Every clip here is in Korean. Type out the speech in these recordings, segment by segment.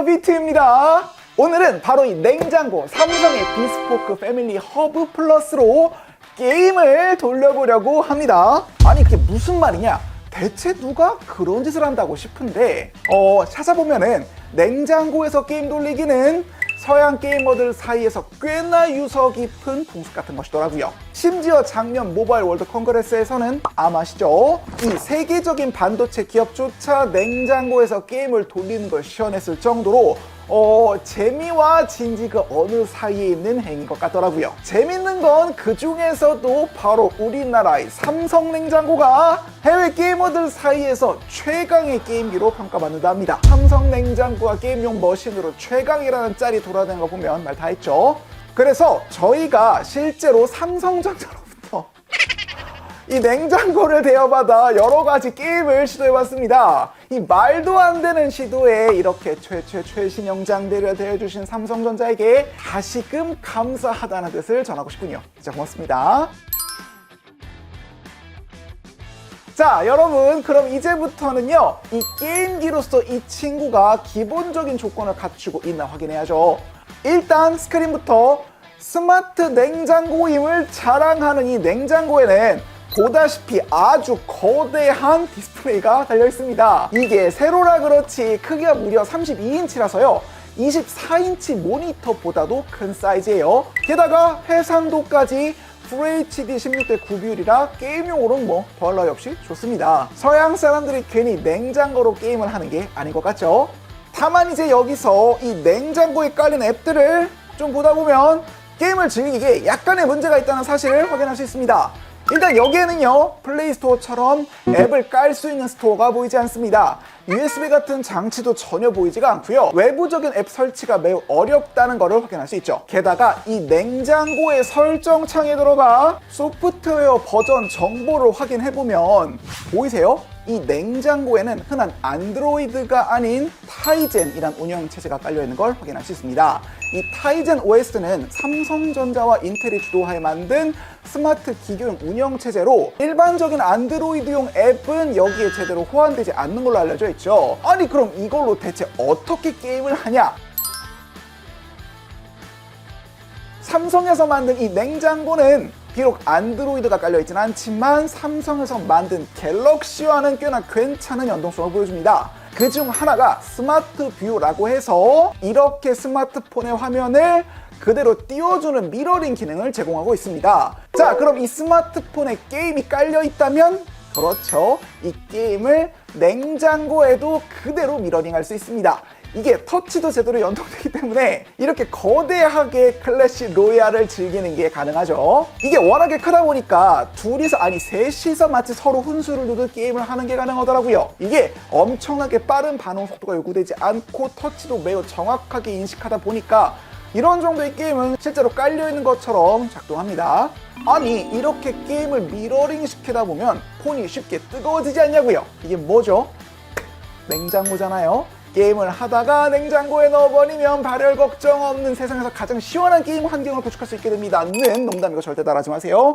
안녕하세요, 비트입니다. 오늘은 바로 이 냉장고 삼성의 비스포크 패밀리 허브 플러스로 게임을 돌려보려고 합니다. 아니 이게 무슨 말이냐, 대체 누가 그런 짓을 한다고 싶은데 찾아보면은 냉장고에서 게임 돌리기는 서양 게이머들 사이에서 꽤나 유서 깊은 풍습 같은 것이더라고요. 심지어 작년 모바일 월드 컨그레스에서는 아시죠? 이 세계적인 반도체 기업조차 냉장고에서 게임을 돌리는 걸 시연했을 정도로 재미와 진지 그 어느 사이에 있는 행위인 것 같더라고요. 재밌는 건 그 중에서도 바로 우리나라의 삼성 냉장고가 해외 게이머들 사이에서 최강의 게임기로 평가받는답니다. 삼성 냉장고가 게임용 머신으로 최강이라는 짤이 돌아다니는 거 보면 말 다 했죠. 그래서 저희가 실제로 삼성전자로부터 이 냉장고를 대여받아 여러 가지 게임을 시도해봤습니다. 이 말도 안 되는 시도에 이렇게 최신 영장들을 대여주신 삼성전자에게 다시금 감사하다는 뜻을 전하고 싶군요. 진짜 고맙습니다. 자, 여러분, 그럼 이제부터는요, 이 게임기로서 이 친구가 기본적인 조건을 갖추고 있나 확인해야죠. 일단 스크린부터 스마트 냉장고임을 자랑하는 이 냉장고에는 보다시피 아주 거대한 디스플레이가 달려 있습니다. 이게 세로라 그렇지 크기가 무려 32인치라서요 24인치 모니터보다도 큰 사이즈예요. 게다가 해상도까지 FHD 16:9 비율이라 게임용으로는 더할 나위 없이 좋습니다. 서양 사람들이 괜히 냉장고로 게임을 하는 게 아닌 것 같죠? 다만 이제 여기서 이 냉장고에 깔린 앱들을 좀 보다 보면 게임을 즐기기에 약간의 문제가 있다는 사실을 확인할 수 있습니다. 일단 여기에는요, 플레이스토어처럼 앱을 깔 수 있는 스토어가 보이지 않습니다. USB 같은 장치도 전혀 보이지가 않고요. 외부적인 앱 설치가 매우 어렵다는 것을 확인할 수 있죠. 게다가 이 냉장고의 설정창에 들어가 소프트웨어 버전 정보를 확인해보면 보이세요? 이 냉장고에는 흔한 안드로이드가 아닌 타이젠이란 운영체제가 깔려있는 걸 확인할 수 있습니다. 이 타이젠 OS는 삼성전자와 인텔이 주도하에 만든 스마트 기기용 운영체제로 일반적인 안드로이드용 앱은 여기에 제대로 호환되지 않는 걸로 알려져 있죠. 아니 그럼 이걸로 대체 어떻게 게임을 하냐? 삼성에서 만든 이 냉장고는 비록 안드로이드가 깔려있진 않지만 삼성에서 만든 갤럭시와는 꽤나 괜찮은 연동성을 보여줍니다. 그중 하나가 스마트 뷰라고 해서 이렇게 스마트폰의 화면을 그대로 띄워주는 미러링 기능을 제공하고 있습니다. 자, 그럼 이 스마트폰에 게임이 깔려있다면 그렇죠, 이 게임을 냉장고에도 그대로 미러링할 수 있습니다. 이게 터치도 제대로 연동되기 때문에 이렇게 거대하게 클래시 로얄을 즐기는 게 가능하죠. 이게 워낙에 크다 보니까 둘이서 아니 셋이서 마치 서로 훈수를 두듯 게임을 하는 게 가능하더라고요. 이게 엄청나게 빠른 반응 속도가 요구되지 않고 터치도 매우 정확하게 인식하다 보니까 이런 정도의 게임은 실제로 깔려있는 것처럼 작동합니다. 아니 이렇게 게임을 미러링 시키다 보면 폰이 쉽게 뜨거워지지 않냐고요. 이게 뭐죠? 냉장고잖아요. 게임을 하다가 냉장고에 넣어버리면 발열 걱정 없는 세상에서 가장 시원한 게임 환경을 구축할 수 있게 됩니다. 는 농담이고 절대 따라하지 마세요.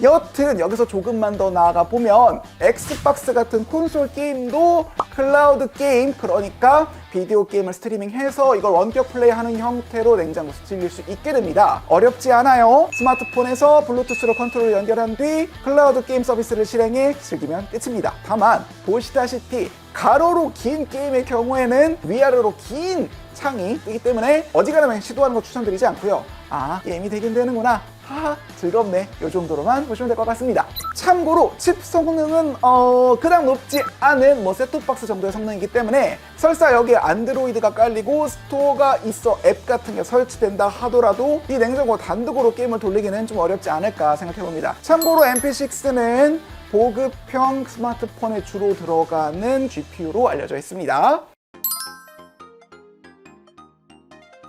여튼 여기서 조금만 더 나아가 보면 엑스박스 같은 콘솔 게임도 클라우드 게임, 그러니까 비디오 게임을 스트리밍해서 이걸 원격 플레이하는 형태로 냉장고에서 즐길 수 있게 됩니다. 어렵지 않아요. 스마트폰에서 블루투스로 컨트롤을 연결한 뒤 클라우드 게임 서비스를 실행해 즐기면 끝입니다. 다만 보시다시피 가로로 긴 게임의 경우에는 위아래로 긴 창이 뜨기 때문에 어지간하면 시도하는 거 추천드리지 않고요. 게임이 되긴 되는구나, 하하 즐겁네, 요 정도로만 보시면 될 것 같습니다. 참고로 칩 성능은 그닥 높지 않은 셋톱박스 정도의 성능이기 때문에 설사 여기에 안드로이드가 깔리고 스토어가 있어 앱 같은 게 설치된다 하더라도 이 냉장고 단독으로 게임을 돌리기는 좀 어렵지 않을까 생각해봅니다. 참고로 MP6는 보급형 스마트폰에 주로 들어가는 GPU로 알려져 있습니다.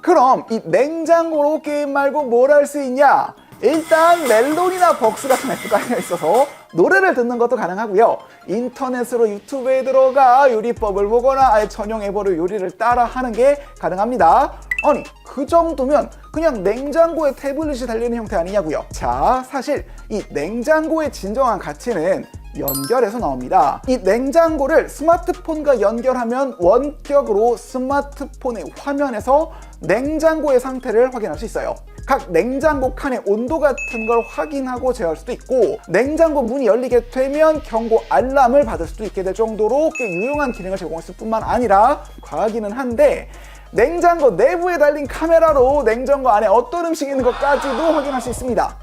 그럼 이 냉장고로 게임 말고 뭘 할 수 있냐? 일단 멜론이나 벅스 같은 앱도 깔려 있어서 노래를 듣는 것도 가능하고요. 인터넷으로 유튜브에 들어가 요리법을 보거나 아예 전용 앱으로 요리를 따라 하는 게 가능합니다. 아니 그 정도면 그냥 냉장고에 태블릿이 달리는 형태 아니냐고요. 자, 사실 이 냉장고의 진정한 가치는 연결해서 나옵니다. 이 냉장고를 스마트폰과 연결하면 원격으로 스마트폰의 화면에서 냉장고의 상태를 확인할 수 있어요. 각 냉장고 칸의 온도 같은 걸 확인하고 제어할 수도 있고, 냉장고 문이 열리게 되면 경고 알람을 받을 수도 있게 될 정도로 꽤 유용한 기능을 제공했을 뿐만 아니라 과하기는 한데, 냉장고 내부에 달린 카메라로 냉장고 안에 어떤 음식이 있는 것까지도 확인할 수 있습니다.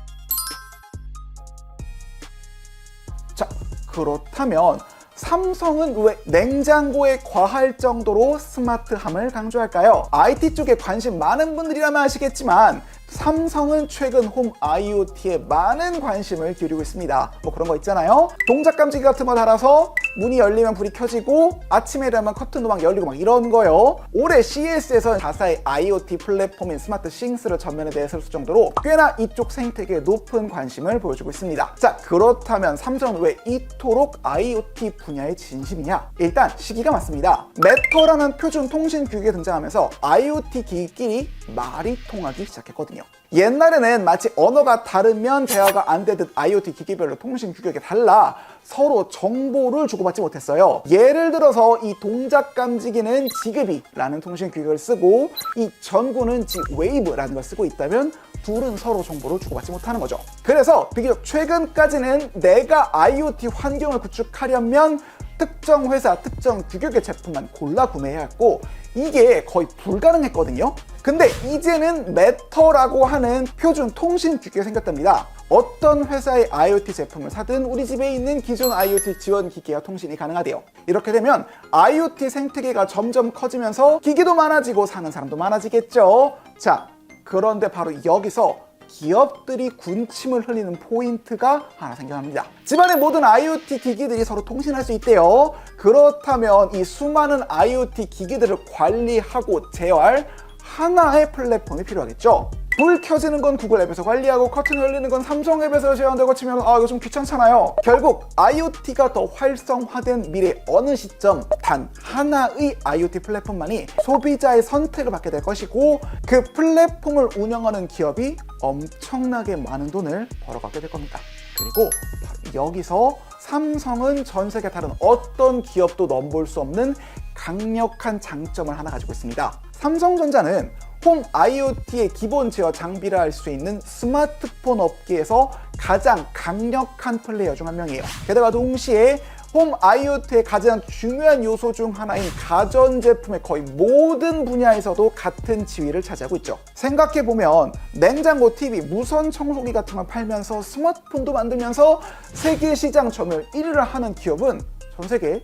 자, 그렇다면 삼성은 왜 냉장고에 과할 정도로 스마트함을 강조할까요? IT 쪽에 관심 많은 분들이라면 아시겠지만 삼성은 최근 홈 IoT에 많은 관심을 기울이고 있습니다. 뭐 그런 거 있잖아요. 동작 감지기 같은 거 달아서 문이 열리면 불이 켜지고 아침에 일어나면 커튼도 막 열리고 막 이런 거요. 올해 CES에서 자사의 IoT 플랫폼인 스마트 싱스를 전면에 내세울 정도로 꽤나 이쪽 생태계에 높은 관심을 보여주고 있습니다. 자, 그렇다면 삼성은 왜 이토록 IoT 분야의 진심이냐? 일단 시기가 맞습니다. 매터라는 표준 통신 규격이 등장하면서 IoT 기기끼리 말이 통하기 시작했거든요. 옛날에는 마치 언어가 다르면 대화가 안 되듯 IoT 기기별로 통신 규격이 달라 서로 정보를 주고받지 못했어요. 예를 들어서 이 동작 감지기는 지그비라는 통신 규격을 쓰고 이 전구는 G웨이브라는 걸 쓰고 있다면 둘은 서로 정보를 주고받지 못하는 거죠. 그래서 비교적 최근까지는 내가 IoT 환경을 구축하려면 특정 회사, 특정 규격의 제품만 골라 구매해야 했고 이게 거의 불가능했거든요. 근데 이제는 매터라고 하는 표준 통신 규격이 생겼답니다. 어떤 회사의 IoT 제품을 사든 우리 집에 있는 기존 IoT 지원 기기와 통신이 가능하대요. 이렇게 되면 IoT 생태계가 점점 커지면서 기기도 많아지고 사는 사람도 많아지겠죠. 자, 그런데 바로 여기서 기업들이 군침을 흘리는 포인트가 하나 생겨납니다. 집안의 모든 IoT 기기들이 서로 통신할 수 있대요. 그렇다면 이 수많은 IoT 기기들을 관리하고 제어할 하나의 플랫폼이 필요하겠죠. 불 켜지는 건 구글 앱에서 관리하고 커튼 열리는 건 삼성 앱에서 제어한다고 치면 이거 좀 귀찮잖아요. 결국 IoT가 더 활성화된 미래 어느 시점 단 하나의 IoT 플랫폼만이 소비자의 선택을 받게 될 것이고 그 플랫폼을 운영하는 기업이 엄청나게 많은 돈을 벌어가게 될 겁니다. 그리고 바로 여기서 삼성은 전 세계 다른 어떤 기업도 넘볼 수 없는 강력한 장점을 하나 가지고 있습니다. 삼성전자는 홈 IoT의 기본 제어 장비라 할 수 있는 스마트폰 업계에서 가장 강력한 플레이어 중 한 명이에요. 게다가 동시에 홈 IoT의 가장 중요한 요소 중 하나인 가전제품의 거의 모든 분야에서도 같은 지위를 차지하고 있죠. 생각해보면 냉장고, TV, 무선 청소기 같은 걸 팔면서 스마트폰도 만들면서 세계 시장 점유율 1위를 하는 기업은 전 세계에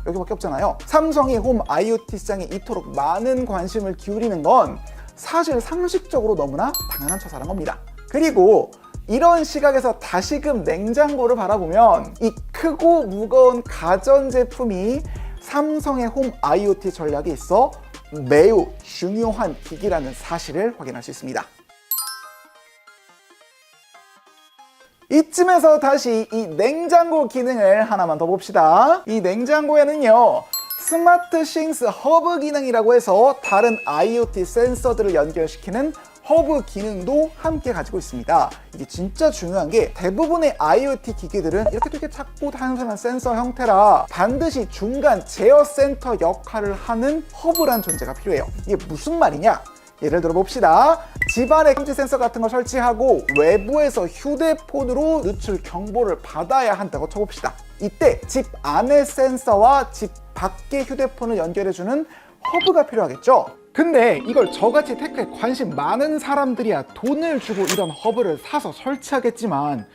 여기밖에 없잖아요. 삼성이 홈 IoT 시장에 이토록 많은 관심을 기울이는 건 사실 상식적으로 너무나 당연한 처사란 겁니다. 그리고 이런 시각에서 다시금 냉장고를 바라보면 이 크고 무거운 가전제품이 삼성의 홈 IoT 전략에 있어 매우 중요한 기기라는 사실을 확인할 수 있습니다. 이쯤에서 다시 이 냉장고 기능을 하나만 더 봅시다. 이 냉장고에는요 스마트 싱스 허브 기능이라고 해서 다른 IoT 센서들을 연결시키는 허브 기능도 함께 가지고 있습니다. 이게 진짜 중요한 게 대부분의 IoT 기기들은 이렇게 되게 작고 단순한 센서 형태라 반드시 중간 제어 센터 역할을 하는 허브란 존재가 필요해요. 이게 무슨 말이냐? 예를 들어 봅시다. 집안에 감지 센서 같은 걸 설치하고 외부에서 휴대폰으로 누출 경보를 받아야 한다고 쳐봅시다. 이때 집 안의 센서와 집 밖의 휴대폰을 연결해주는 허브가 필요하겠죠. 근데 이걸 저같이 테크에 관심 많은 사람들이야 돈을 주고 이런 허브를 사서 설치하겠지만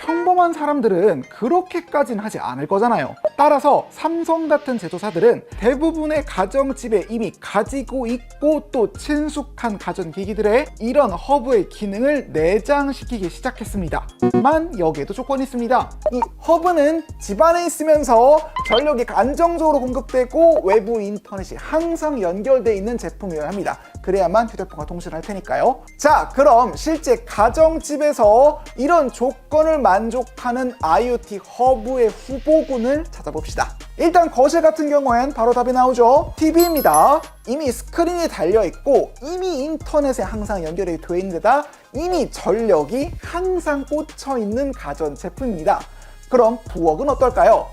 평범한 사람들은 그렇게까지는 하지 않을 거잖아요. 따라서 삼성 같은 제조사들은 대부분의 가정집에 이미 가지고 있고 또 친숙한 가전기기들에 이런 허브의 기능을 내장시키기 시작했습니다. 만 여기에도 조건이 있습니다. 이 허브는 집안에 있으면서 전력이 안정적으로 공급되고 외부 인터넷이 항상 연결되어 있는 제품이어야 합니다. 그래야만 휴대폰과 통신할 테니까요. 자, 그럼 실제 가정집에서 이런 조건을 만족하는 IoT 허브의 후보군을 찾아봅시다. 일단 거실 같은 경우엔 바로 답이 나오죠. TV입니다. 이미 스크린이 달려있고 이미 인터넷에 항상 연결이 되어 있는 데다 이미 전력이 항상 꽂혀있는 가전제품입니다. 그럼 부엌은 어떨까요?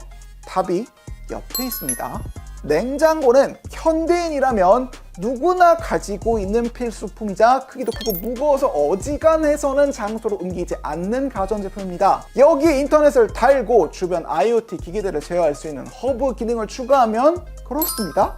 답이 옆에 있습니다. 냉장고는 현대인이라면 누구나 가지고 있는 필수품이자 크기도 크고 무거워서 어지간해서는 장소로 옮기지 않는 가전제품입니다. 여기에 인터넷을 달고 주변 IoT 기기들을 제어할 수 있는 허브 기능을 추가하면 그렇습니다.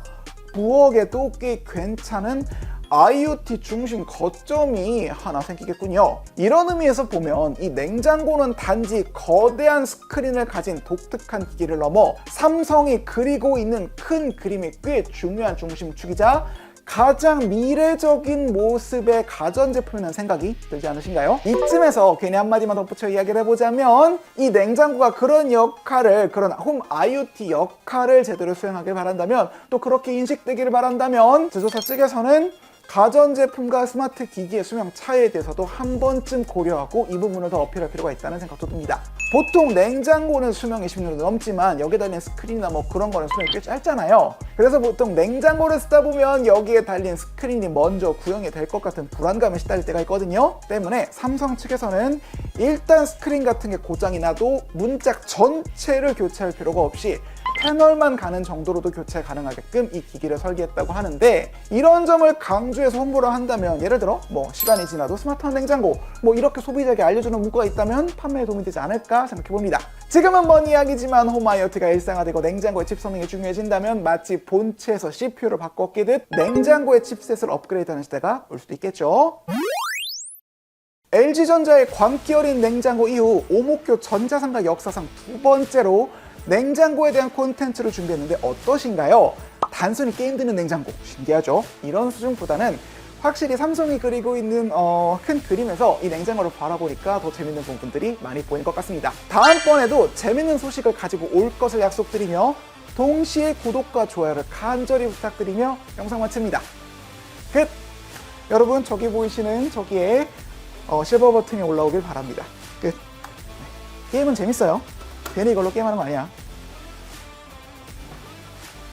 부엌에도 꽤 괜찮은 IoT 중심 거점이 하나 생기겠군요. 이런 의미에서 보면 이 냉장고는 단지 거대한 스크린을 가진 독특한 기기를 넘어 삼성이 그리고 있는 큰 그림이 꽤 중요한 중심축이자 가장 미래적인 모습의 가전제품이라는 생각이 들지 않으신가요? 이쯤에서 괜히 한마디만 덧붙여 이야기를 해보자면 이 냉장고가 그런 역할을, 그런 홈 IoT 역할을 제대로 수행하길 바란다면, 또 그렇게 인식되기를 바란다면 제조사 측에서는 가전제품과 스마트 기기의 수명 차이에 대해서도 한 번쯤 고려하고 이 부분을 더 어필할 필요가 있다는 생각도 듭니다. 보통 냉장고는 수명이 10년도 넘지만 여기에 달린 스크린이나 뭐 그런 거는 수명이 꽤 짧잖아요. 그래서 보통 냉장고를 쓰다 보면 여기에 달린 스크린이 먼저 구형이 될 것 같은 불안감에 시달릴 때가 있거든요. 때문에 삼성 측에서는 일단 스크린 같은 게 고장이 나도 문짝 전체를 교체할 필요가 없이 패널만 가는 정도로도 교체 가능하게끔 이 기기를 설계했다고 하는데, 이런 점을 강조해서 홍보를 한다면, 예를 들어 뭐 시간이 지나도 스마트한 냉장고 뭐 이렇게 소비자에게 알려주는 문구가 있다면 판매에 도움이 되지 않을까 생각해 봅니다. 지금은 먼 이야기지만 홈 IoT가 일상화되고 냉장고의 칩 성능이 중요해진다면 마치 본체에서 CPU를 바꿔 끼듯 냉장고의 칩셋을 업그레이드하는 시대가 올 수도 있겠죠. LG전자의 광기 어린 냉장고 이후 오목교 전자상가 역사상 두 번째로 냉장고에 대한 콘텐츠를 준비했는데 어떠신가요? 단순히 게임 듣는 냉장고, 신기하죠? 이런 수준보다는 확실히 삼성이 그리고 있는 큰 그림에서 이 냉장고를 바라보니까 더 재밌는 부분들이 많이 보인 것 같습니다. 다음번에도 재밌는 소식을 가지고 올 것을 약속드리며 동시에 구독과 좋아요를 간절히 부탁드리며 영상 마칩니다. 끝! 여러분, 저기 보이시는 저기에 실버 버튼이 올라오길 바랍니다. 끝! 네. 게임은 재밌어요. 괜히 이걸로 게임하는 거 아니야.